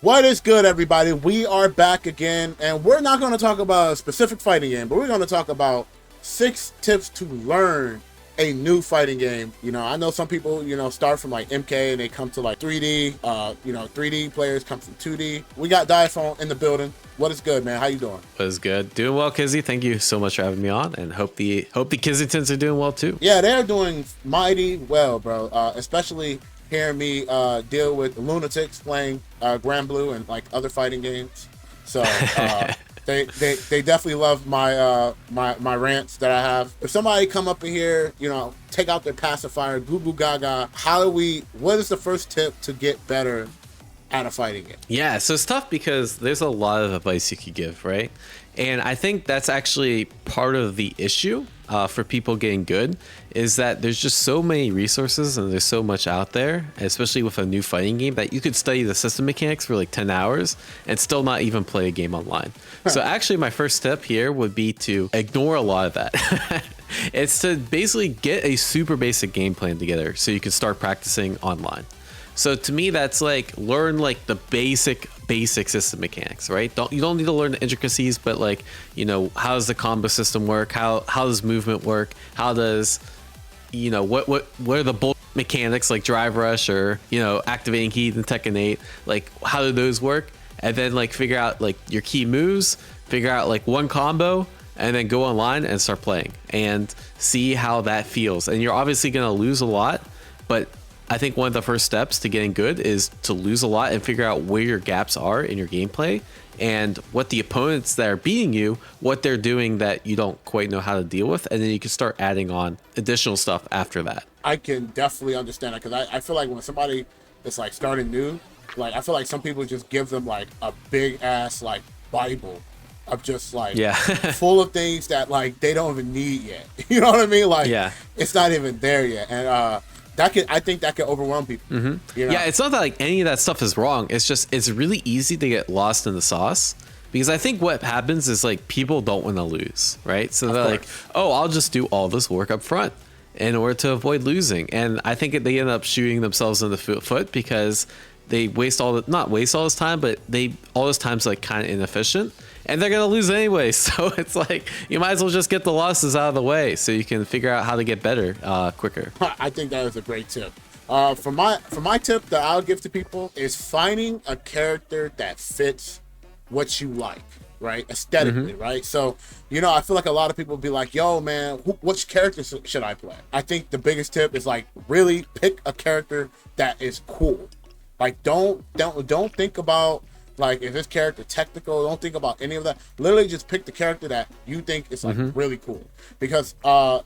What is good, everybody? We are back again, and we're not going to talk about a specific fighting game, but we're going to talk about 6 tips to learn a new fighting game. You know, I know some people, start from like MK and they come to like 3D. 3D players come from 2D. We got Diaphone in the building. What is good, man? How you doing? What is good? Doing well, Kizzie. Thank you so much for having me on, and hope the Kizzietons are doing well too. Yeah, they're doing mighty well, bro. Especially hearing me deal with lunatics playing Granblue and like other fighting games. So they definitely love my rants that I have. If somebody come up in here, take out their pacifier, goo goo gaga, what is the first tip to get better at a fighting game? Yeah, so it's tough because there's a lot of advice you could give, right? And I think that's actually part of the issue for people getting good, is that there's just so many resources and there's so much out there, especially with a new fighting game, that you could study the system mechanics for like 10 hours and still not even play a game online. So actually my first step here would be to ignore a lot of that. It's to basically get a super basic game plan together so you can start practicing online. So to me, that's like learn like the basic system mechanics, right? You don't need to learn the intricacies, but like, how does the combo system work? How does movement work? How does, what are the bullet mechanics like drive rush or, activating heat in Tekken 8? Like, how do those work? And then like figure out like your key moves, figure out like one combo, and then go online and start playing and see how that feels. And you're obviously going to lose a lot, but I think one of the first steps to getting good is to lose a lot and figure out where your gaps are in your gameplay and what the opponents that are beating you, what they're doing that you don't quite know how to deal with. And then you can start adding on additional stuff after that. I can definitely understand it, because I feel like when somebody is like starting new, like I feel like some people just give them like a big ass like Bible of just like full of things that like they don't even need yet. You know what I mean? Like it's not even there yet. And I think that could overwhelm people. Mm-hmm. Yeah, it's not that like any of that stuff is wrong. It's just it's really easy to get lost in the sauce, because I think what happens is like people don't want to lose, right? So they're like, oh, I'll just do all this work up front in order to avoid losing. And I think they end up shooting themselves in the foot because they not waste all this time, but all this time's like kind of inefficient. And they're going to lose anyway. So it's like, you might as well just get the losses out of the way so you can figure out how to get better quicker. I think that is a great tip. For my tip that I'll give to people is finding a character that fits what you like, right? Aesthetically, right? So, I feel like a lot of people be like, yo, man, which character should I play? I think the biggest tip is like really pick a character that is cool. Like, don't think about, like, is this character technical? Don't think about any of that. Literally just pick the character that you think is like really cool. Because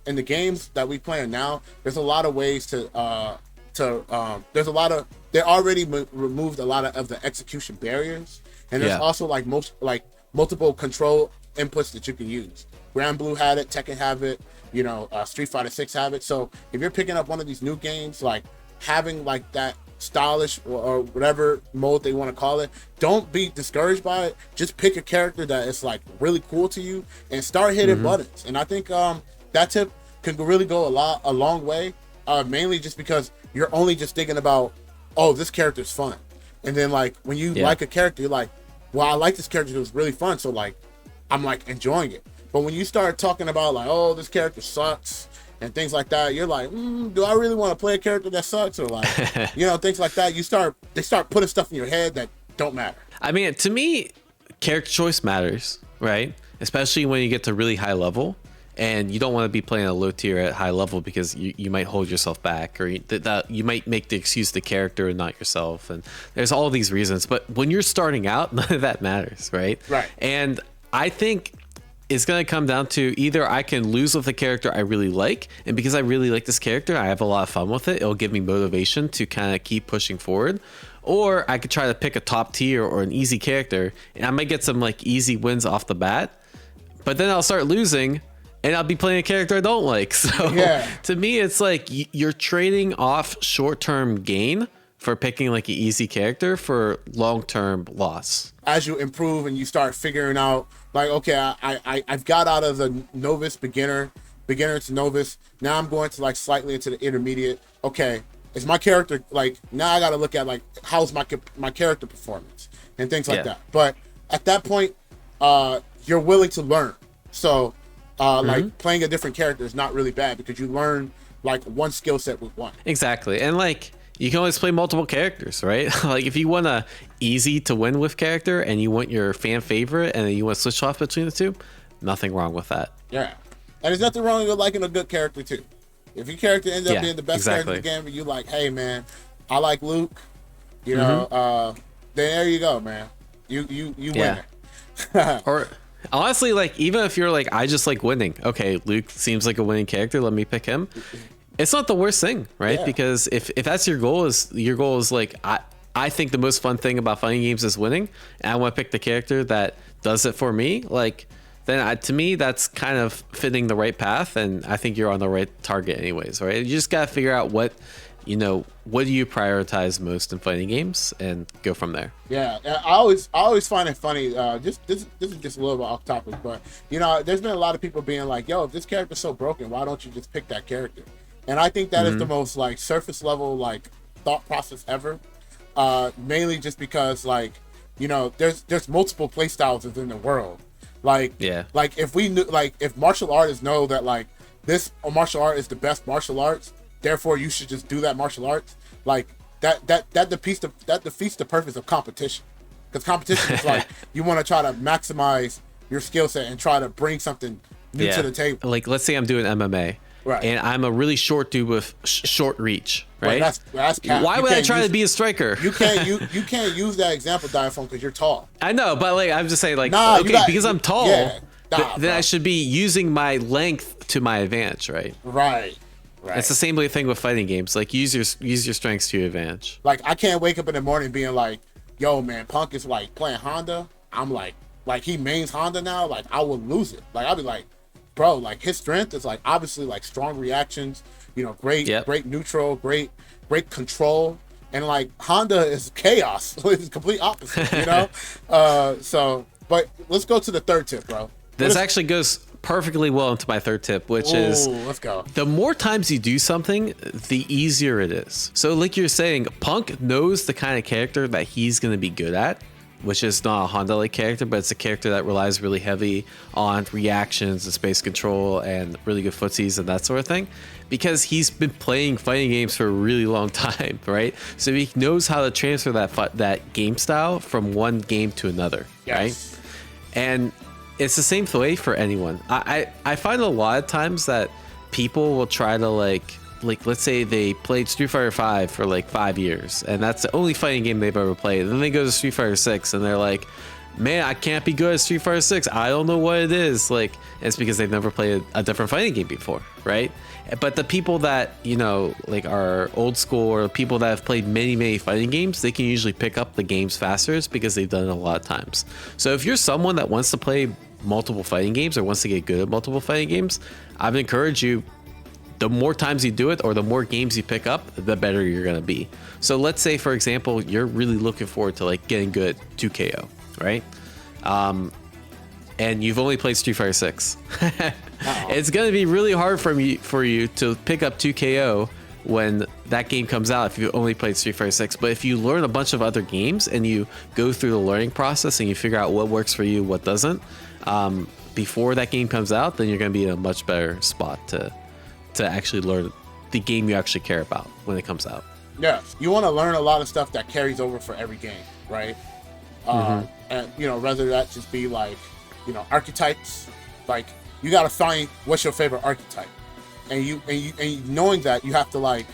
in the games that we play now, there's a lot of ways they already removed a lot of the execution barriers. And there's also like multiple control inputs that you can use. Granblue had it, Tekken have it, Street Fighter 6 have it. So if you're picking up one of these new games, like having like that stylish or whatever mode they want to call it, don't be discouraged by it. Just pick a character that is like really cool to you and start hitting buttons. And I think that tip can really go a long way, mainly just because you're only just thinking about, oh, this character's fun. And then like when you like a character, you're like, well, I like this character, it was really fun, so like I'm like enjoying it. But when you start talking about like, oh, this character sucks and things like that, you're like, do I really want to play a character that sucks? Or like, things like that. They start putting stuff in your head that don't matter. I mean, to me, character choice matters, right? Especially when you get to really high level, and you don't want to be playing a low tier at high level because you might hold yourself back, or you might make the excuse the character and not yourself. And there's all these reasons. But when you're starting out, none of that matters, right? Right. And I think it's going to come down to either I can lose with a character I really like, and because I really like this character, I have a lot of fun with it. It'll give me motivation to kind of keep pushing forward. Or I could try to pick a top tier or an easy character, and I might get some like easy wins off the bat, but then I'll start losing and I'll be playing a character I don't like. So to me, it's like you're trading off short-term gain for picking like an easy character for long-term loss. As you improve and you start figuring out like, okay, I've got out of the beginner to novice. Now I'm going to like slightly into the intermediate. Okay, is my character like, now I got to look at like, how's my character performance? and things like that. But at that point, you're willing to learn. So, like playing a different character is not really bad because you learn like one skill set with one. Exactly. And like you can always play multiple characters, right? Like if you want a easy to win with character and you want your fan favorite and then you want to switch off between the two, nothing wrong with that. Yeah. And there's nothing wrong with liking a good character too. If your character ends up being the best character in the game, and you like, hey man, I like Luke, you know, then there you go, man. You win it. Or honestly, like even if you're like, I just like winning. Okay, Luke seems like a winning character. Let me pick him. It's not the worst thing, right? Yeah. Because if that's your goal is like, I think the most fun thing about fighting games is winning, and I want to pick the character that does it for me. Like, then to me, that's kind of fitting the right path, and I think you're on the right target anyways, right? You just got to figure out what do you prioritize most in fighting games and go from there. Yeah, I always find it funny. This is just a little bit off topic, but you know, there's been a lot of people being like, "Yo, if this character's so broken, why don't you just pick that character?" And I think that is the most like surface level like thought process ever. Mainly just because like, you know, there's multiple play styles within the world. Like, like if we knew, like if martial artists know that like this martial art is the best martial arts, therefore you should just do that martial arts. Like that defeats the purpose of competition, because competition is like you want to try to maximize your skill set and try to bring something new to the table. Like let's say I'm doing MMA. Right. And I'm a really short dude with short reach, right? That's cap. Why would I try to be a striker? You can't use that example, Diaphone, because you're tall. I know, but like I'm just saying, like because I'm tall, then I should be using my length to my advantage, right? Right. It's the same thing with fighting games. Like use your strengths to your advantage. Like I can't wake up in the morning being like, "Yo, man, Punk is like playing Honda." I'm like he mains Honda now. Like I would lose it. Like I'll be like, bro, like his strength is like obviously like strong reactions, you know, great neutral, great control, and like Honda is chaos. It's complete opposite, you know. So, but let's go to the third tip, bro. This actually goes perfectly well into my third tip, which is let's go. The more times you do something, the easier it is. So, like you're saying, Punk knows the kind of character that he's going to be good at, which is not a Honda-like character, but it's a character that relies really heavy on reactions and space control and really good footsies and that sort of thing, because he's been playing fighting games for a really long time, right? So he knows how to transfer that game style from one game to another, right? And it's the same way for anyone. I find a lot of times that people will try to like let's say they played Street Fighter 5 for like 5 years and that's the only fighting game they've ever played. And then they go to Street Fighter 6 and they're like, man, I can't be good at Street Fighter 6. I don't know what it is. Like, it's because they've never played a different fighting game before, right? But the people that, you know, like are old school or people that have played many fighting games, they can usually pick up the games faster because they've done it a lot of times. So if you're someone that wants to play multiple fighting games or wants to get good at multiple fighting games, I would encourage you, the more times you do it or the more games you pick up, the better you're going to be. So let's say, for example, you're really looking forward to like getting good at 2KO, right? And you've only played Street Fighter 6. It's going to be really hard for you to pick up 2KO when that game comes out if you only played Street Fighter 6. But if you learn a bunch of other games and you go through the learning process and you figure out what works for you, what doesn't, before that game comes out, then you're going to be in a much better spot to actually learn the game you actually care about when it comes out. Yeah, you want to learn a lot of stuff that carries over for every game, right? And you know, whether that just be like, you know, archetypes, like you got to find what's your favorite archetype, and you knowing that you have to like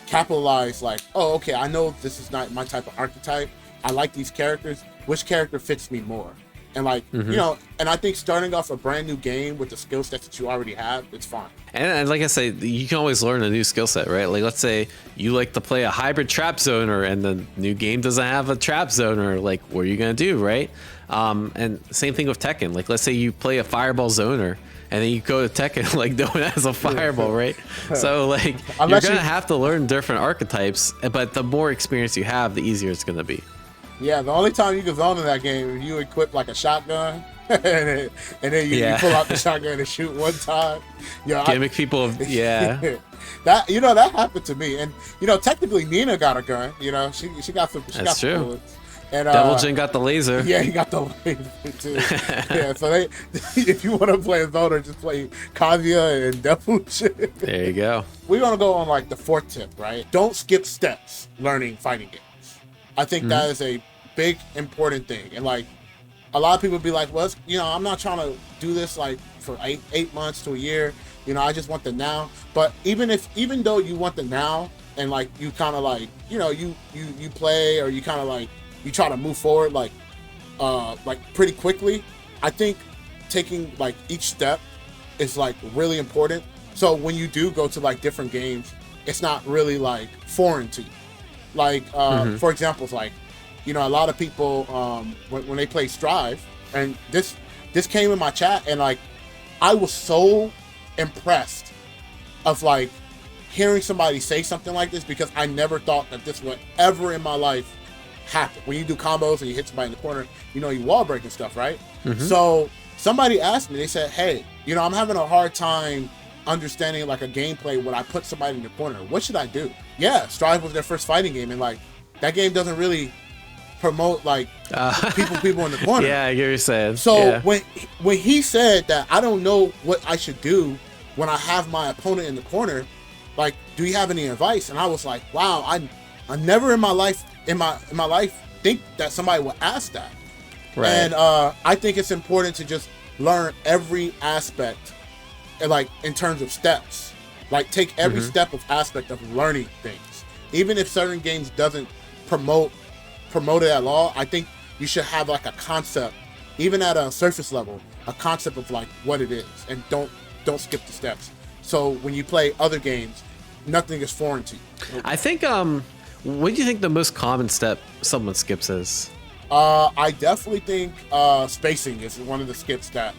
capitalize, like, oh, okay, I know this is not my type of archetype. I like these characters. Which character fits me more? And like, you know, and I think starting off a brand new game with the skill sets that you already have, it's fine. And like I say, you can always learn a new skill set, right? Like let's say you like to play a hybrid trap zoner and the new game doesn't have a trap zoner. Like, what are you going to do, right? And same thing with Tekken. Like let's say you play a fireball zoner and then you go to Tekken, like no one has a fireball, right? So like you're going to have to learn different archetypes, but the more experience you have, the easier it's going to be. Yeah, the only time you can zone in that game is you equip like a shotgun, and then you pull out the shotgun and shoot one time. Yeah, gimmick people. Yeah, that that happened to me, and technically Nina got a gun. She got some. She got some bullets. And Devil Jin got the laser. Yeah, he got the laser too. Yeah, so if you want to play a Zelda, just play Kazuya and Devil Jin. There you go. We're gonna go on like the fourth tip, right? Don't skip steps learning fighting games. I think that is a big important thing. And like a lot of people be like, well, I'm not trying to do this like for eight months to a year. I just want the now. But even though you want the now and like you kind of like you play, or you kind of like you try to move forward like pretty quickly, I think taking like each step is like really important. So when you do go to like different games, it's not really like foreign to you. Like for example, it's like a lot of people when they play Strive, and this came in my chat, and like I was so impressed of like hearing somebody say something like this, because I never thought that this would ever in my life happen. When you do combos and you hit somebody in the corner, you wall break and stuff, right? So somebody asked me, they said, hey, I'm having a hard time understanding like a gameplay when I put somebody in the corner. What should I do? Yeah, Strive was their first fighting game, and like that game doesn't really promote like people in the corner. Yeah, I get what you're saying. So when he said that, I don't know what I should do when I have my opponent in the corner, like, do you have any advice? And I was like, wow, I never in my life think that somebody would ask that. Right. And I think it's important to just learn every aspect, like in terms of steps. Like take every step of aspect of learning things. Even if certain games doesn't promote it at all, I think you should have like a concept, even at a surface level, a concept of like what it is, and don't skip the steps. So when you play other games, nothing is foreign to you. I think what do you think the most common step someone skips is? I definitely think spacing is one of the steps that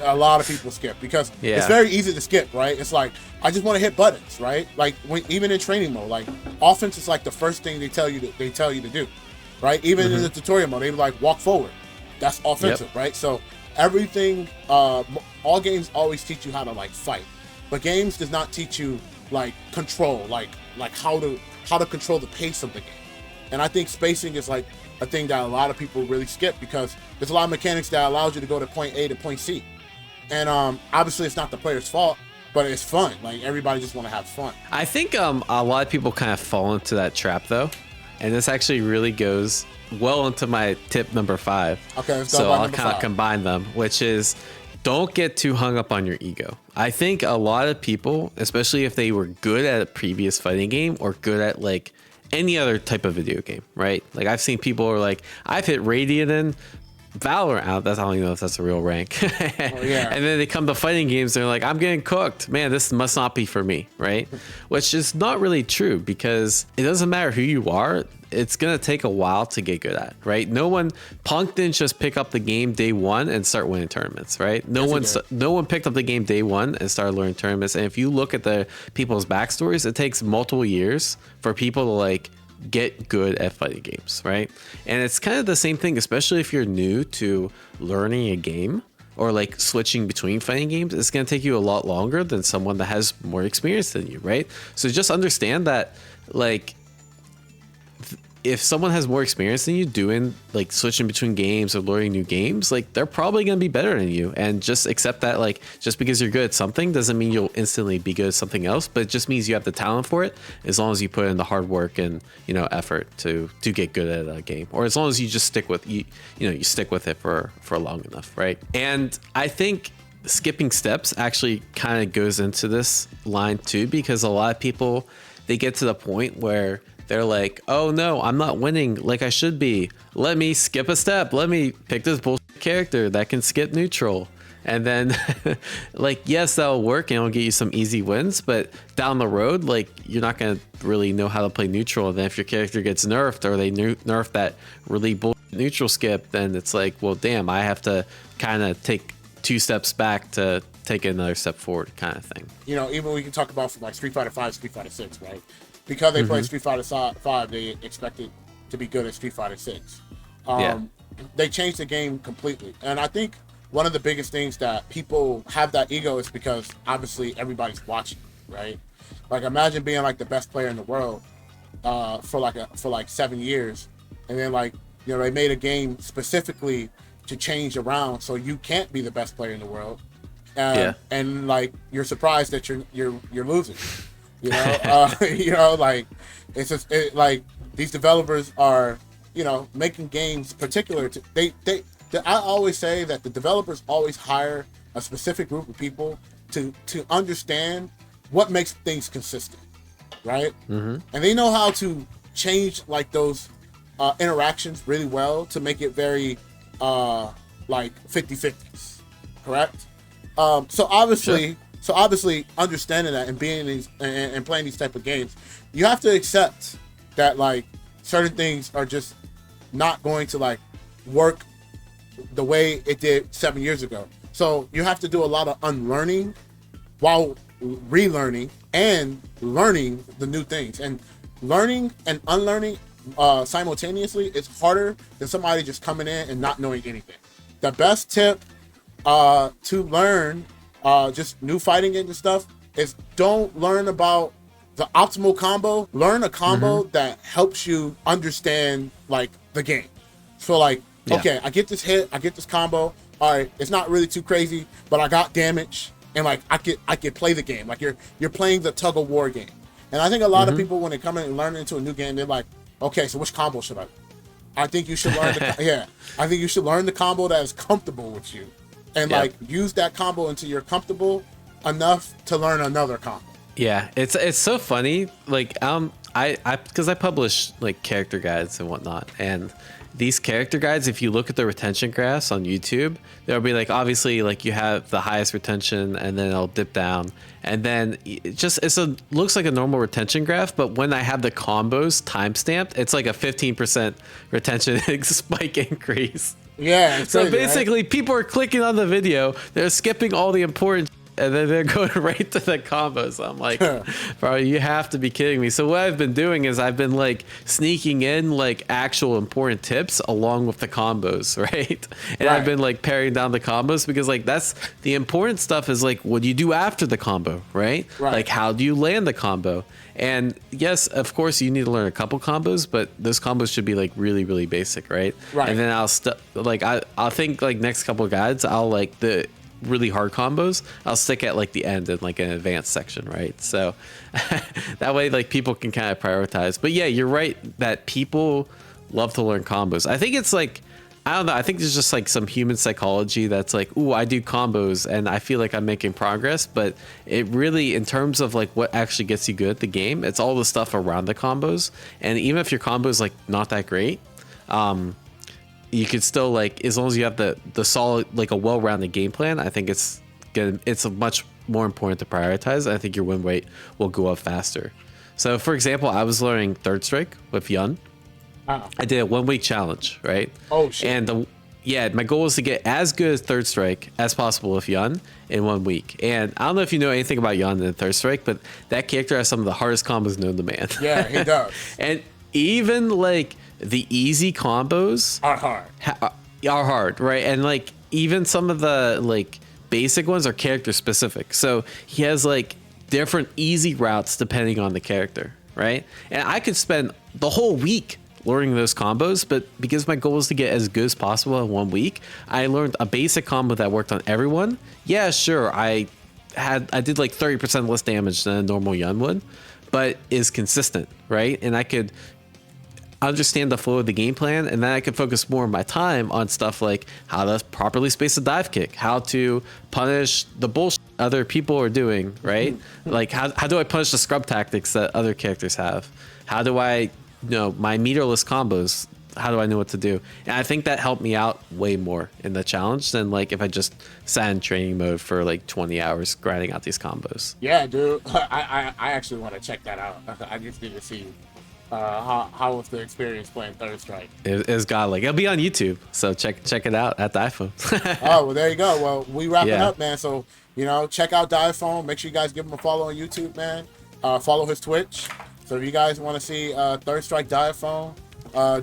a lot of people skip, because it's very easy to skip, right? It's like, I just want to hit buttons, right? Like even in training mode, like offense is like the first thing they tell you to do, right? Even in the tutorial mode, they be like, walk forward. That's offensive, right? So everything, all games always teach you how to like fight, but games does not teach you like control, like how to control the pace of the game. And I think spacing is like a thing that a lot of people really skip, because there's a lot of mechanics that allows you to go to point A to point C. And obviously it's not the player's fault, but it's fun. Like everybody just want to have fun. I think a lot of people kind of fall into that trap though. And this actually really goes well into my tip number 5. Okay, let's go. So I'll kind of combine them, which is don't get too hung up on your ego. I think a lot of people, especially if they were good at a previous fighting game or good at like any other type of video game, right? Like I've seen people who are like, I've hit Radiant in Valorant. I don't even know if that's a real rank. And then they come to fighting games, they're like, I'm getting cooked. Man, this must not be for me, right? Which is not really true, because it doesn't matter who you are. It's going to take a while to get good at, right? Punk didn't just pick up the game day one and start winning tournaments, right? No one picked up the game day one and started learning tournaments. And if you look at the people's backstories, it takes multiple years for people to like get good at fighting games, right? And it's kind of the same thing, especially if you're new to learning a game or like switching between fighting games. It's going to take you a lot longer than someone that has more experience than you, right? So just understand that, like, if someone has more experience than you doing like switching between games or learning new games, like they're probably going to be better than you. And just accept that, like, just because you're good at something doesn't mean you'll instantly be good at something else, but it just means you have the talent for it, as long as you put in the hard work and effort to get good at a game, or as long as you just stick with you stick with it for long enough, right? And I think skipping steps actually kind of goes into this line too, because a lot of people, they get to the point where they're like, oh no, I'm not winning like I should be. Let me skip a step. Let me pick this bullshit character that can skip neutral. And then like, yes, that'll work and it'll get you some easy wins, but down the road, like, you're not going to really know how to play neutral. And then if your character gets nerfed, or they nerf that really bullshit neutral skip, then it's like, well, damn, I have to kind of take 2 steps back to take another step forward, kind of thing. Even we can talk about from like Street Fighter 5, Street Fighter 6, right? Because they play Street Fighter 5, they expect it to be good at Street Fighter 6. They changed the game completely. And I think one of the biggest things that people have that ego is because obviously everybody's watching, right? Like imagine being like the best player in the world, for like 7 years, and then like they made a game specifically to change around so you can't be the best player in the world, and like you're surprised that you're losing, like it's just like these developers are making games particular to I always say that the developers always hire a specific group of people to understand what makes things consistent, right? And they know how to change like those interactions really well to make it very like 50-50s, correct? So obviously understanding that and being in these and playing these type of games, you have to accept that like certain things are just not going to like work the way it did 7 years ago. So you have to do a lot of unlearning while relearning and learning the new things. And learning and unlearning simultaneously is harder than somebody just coming in and not knowing anything. The best tip to learn just new fighting games and stuff is don't learn about the optimal combo. Learn a combo that helps you understand like the game. So like, okay, I get this hit, I get this combo. All right, it's not really too crazy, but I got damage, and like I could play the game. Like you're playing the tug of war game. And I think a lot of people when they come in and learn into a new game, they're like, okay, so which combo should I do? I think you should learn I think you should learn the combo that is comfortable with you, and like use that combo until you're comfortable enough to learn another combo. Yeah, it's so funny. Like I because I publish like character guides and whatnot, and these character guides, if you look at the retention graphs on YouTube, there'll be like obviously like you have the highest retention, and then it'll dip down, and then looks like a normal retention graph. But when I have the combos timestamped, it's like a 15% retention spike increase. Yeah. So crazy, basically, right? people are clicking on the video, they're skipping all the important. And then they're going right to the combos. I'm like, bro, you have to be kidding me. So what I've been doing is I've been like sneaking in like actual important tips along with the combos, right? And I've been like paring down the combos because like that's the important stuff is like what do you do after the combo, right? Like how do you land the combo? And yes, of course, you need to learn a couple combos, but those combos should be like really, really basic, right? And then I'll think like next couple of guides, I'll like the really hard combos I'll stick at like the end in like an advanced section, right? So that way like people can kind of prioritize. But yeah, you're right that people love to learn combos. I think it's like I don't know, I think there's just like some human psychology that's like, ooh, I do combos and I feel like I'm making progress, but it really in terms of like what actually gets you good at the game, it's all the stuff around the combos. And even if your combo is like not that great, you could still like, as long as you have the solid, like a well-rounded game plan, I think it's much more important to prioritize. I think your win rate will go up faster. So for example, I was learning third strike with Yun. I did a 1 week challenge, right? Oh shit. And my goal was to get as good as third strike as possible with Yun in 1 week. And I don't know if you know anything about Yun and third strike, but that character has some of the hardest combos known to man. Yeah, he does. And even like the easy combos are hard, right? And like even some of the like basic ones are character specific. So he has like different easy routes depending on the character, right? And I could spend the whole week learning those combos, but because my goal is to get as good as possible in 1 week, I learned a basic combo that worked on everyone. Yeah, sure, I did like 30% less damage than a normal Yun would, but is consistent, right? And I could understand the flow of the game plan, and then I can focus more of my time on stuff like how to properly space a dive kick, how to punish the bullshit other people are doing, right? Like how do I punish the scrub tactics that other characters have? How do I, my meterless combos, how do I know what to do? And I think that helped me out way more in the challenge than like if I just sat in training mode for like 20 hours grinding out these combos. Yeah, dude. I actually want to check that out. I just need to see how was the experience playing Third Strike? It's godlike. It'll be on YouTube, so check it out at Diaphone. Oh, well, there you go. Well, we wrapping up, man. So check out Diaphone. Make sure you guys give him a follow on YouTube, man. Follow his Twitch. So if you guys want to see Third Strike Diaphone,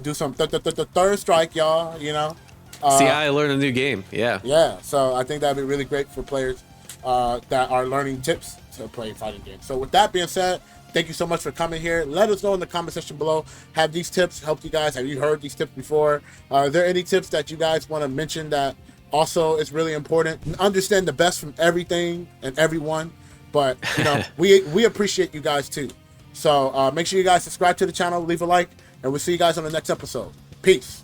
do some Third Strike, y'all. See how I learned a new game. Yeah. Yeah. So I think that'd be really great for players that are learning tips to play fighting games. So with that being said, thank you so much for coming here. Let us know in the comment section below. Have these tips helped you guys? Have you heard these tips before? Are there any tips that you guys want to mention that also is really important? Understand the best from everything and everyone, but you know, we appreciate you guys too. So make sure you guys subscribe to the channel, leave a like, and we'll see you guys on the next episode. Peace.